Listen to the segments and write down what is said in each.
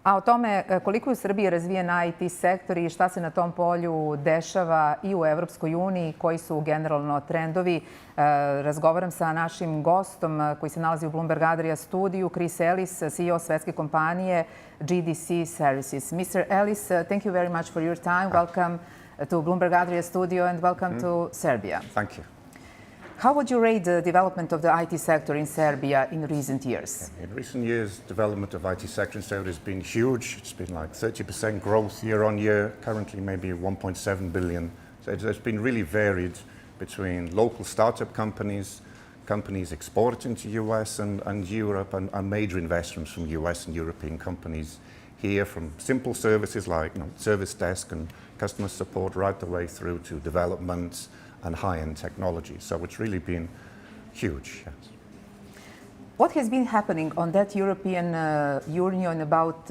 A o tome koliko je u Srbiji razvijen IT sektor i šta se na tom polju dešava i u Evropskoj uniji, koji su generalno trendovi, razgovaram sa našim gostom koji se nalazi u Bloomberg Adria studiju, Ellis, CEO svetske kompanije GDC Services. Mr. Ellis, thank you very much for your time. Welcome to Bloomberg Adria studio and welcome to Serbia. Thank you. How would you rate the development of the IT sector in Serbia in recent years? In recent years, development of IT sector in Serbia has been huge. It's been like 30% growth year on year, currently maybe 1.7 billion. So it's been really varied between local startup companies, companies exporting to US and Europe, and major investments from US and European companies here, from simple services like service desk and customer support right the way through to development and high-end technology. So it's really been huge, yes. What has been happening on that European Union about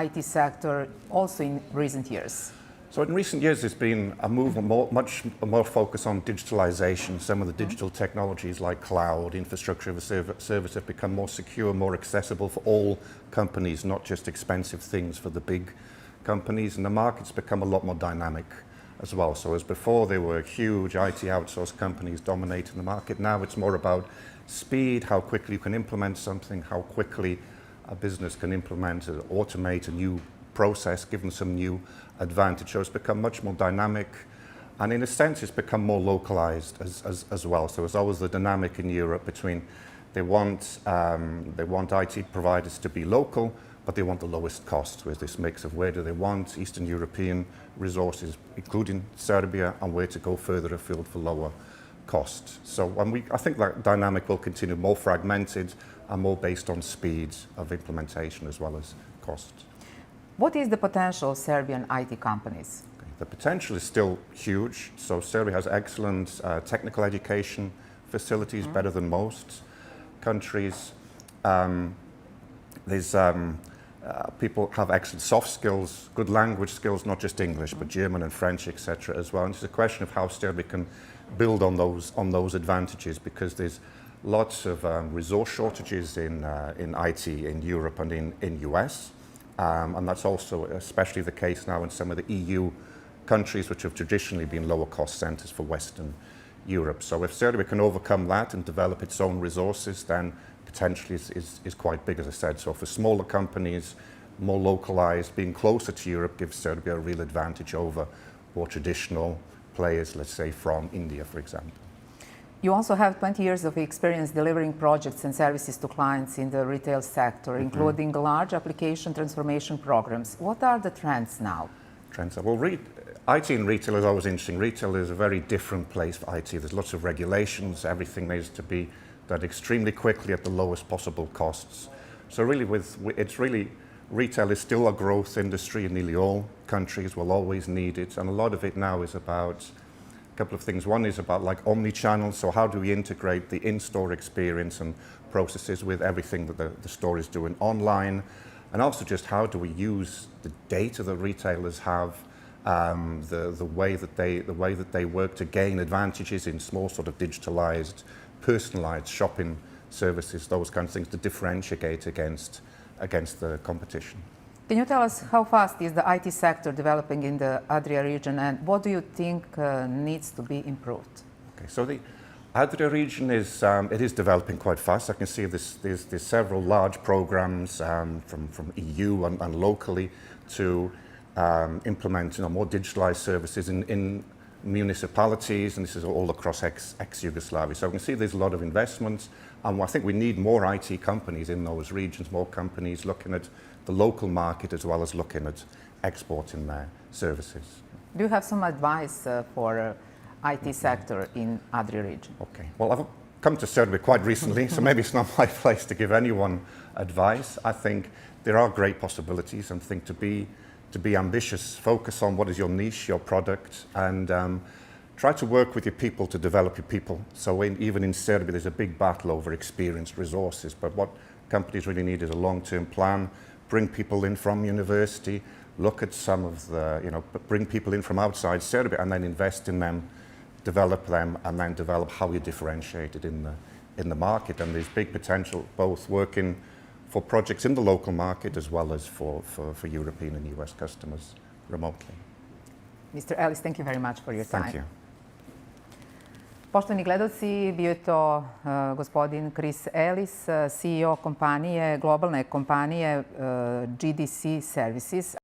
IT sector also in recent years? So in recent years, there's been a move, much more focus on digitalization. Some of the digital technologies like cloud, infrastructure as a service have become more secure, more accessible for all companies, not just expensive things for the big companies. And the market's become a lot more dynamic as well. So as before, there were huge IT outsource companies dominating the market. Now it's more about speed, how quickly you can implement something, how quickly a business can implement or automate a new process, given some new advantage. So it's become much more dynamic, and in a sense, it's become more localized as well. So there's always the dynamic in Europe between they want IT providers to be local, but they want the lowest cost, with this mix of where do they want Eastern European resources, including Serbia, and where to go further afield for lower cost. So I think that dynamic will continue, more fragmented and more based on speed of implementation as well as cost. What is the potential of Serbian IT companies? The potential is still huge. So Serbia has excellent technical education facilities, better than most countries. People have excellent soft skills, good language skills, not just English, but German and French, etc. as well. And it's a question of how Serbia can build on those advantages, because there's lots of resource shortages in IT in Europe and in US. And that's also especially the case now in some of the EU countries, which have traditionally been lower cost centers for Western Europe. So if Serbia can overcome that and develop its own resources, then potentially is quite big, as I said. So for smaller companies, more localized, being closer to Europe gives Serbia a real advantage over more traditional players, let's say from India, for example. You also have 20 years of experience delivering projects and services to clients in the retail sector, including large application transformation programs. What are the trends now? Well, IT in retail is always interesting. Retail is a very different place for IT. There's lots of regulations. Everything needs to be done extremely quickly at the lowest possible costs. So really, retail is still a growth industry in nearly all countries. Will always need it, and a lot of it now is about a couple of things. One is about like omni-channel. So how do we integrate the in-store experience and processes with everything that the store is doing online, and also just how do we use the data that retailers have, the way that they work to gain advantages in small sort of digitalized, personalized shopping services, those kinds of things, to differentiate against the competition. Can you tell us how fast is the IT sector developing in the Adria region, and what do you think needs to be improved? Okay, so the Adria region is developing quite fast. I can see there's several large programs from EU and locally to implement more digitalized services in municipalities, and this is all across ex-Yugoslavia. So I can see there's a lot of investments, and I think we need more IT companies in those regions, more companies looking at the local market as well as looking at exporting their services. Do you have some advice for IT sector in Adria region? Okay, well, I've come to Serbia quite recently, so maybe it's not my place to give anyone advice. I think there are great possibilities, and think to be ambitious, focus on what is your niche, your product, and try to work with your people to develop your people. So even in Serbia, there's a big battle over experienced resources, but what companies really need is a long-term plan. Bring people in from university, look at some of the, bring people in from outside Serbia, and then invest in them, develop them, and then develop how you differentiate it in the market. And there's big potential both working for projects in the local market as well as for European and US customers remotely. Mr. Ellis, thank you very much for your time. Thank you. Poštovani gledaoci, bio je to gospodin Chris Ellis, CEO kompanije, globalne kompanije GDC Services.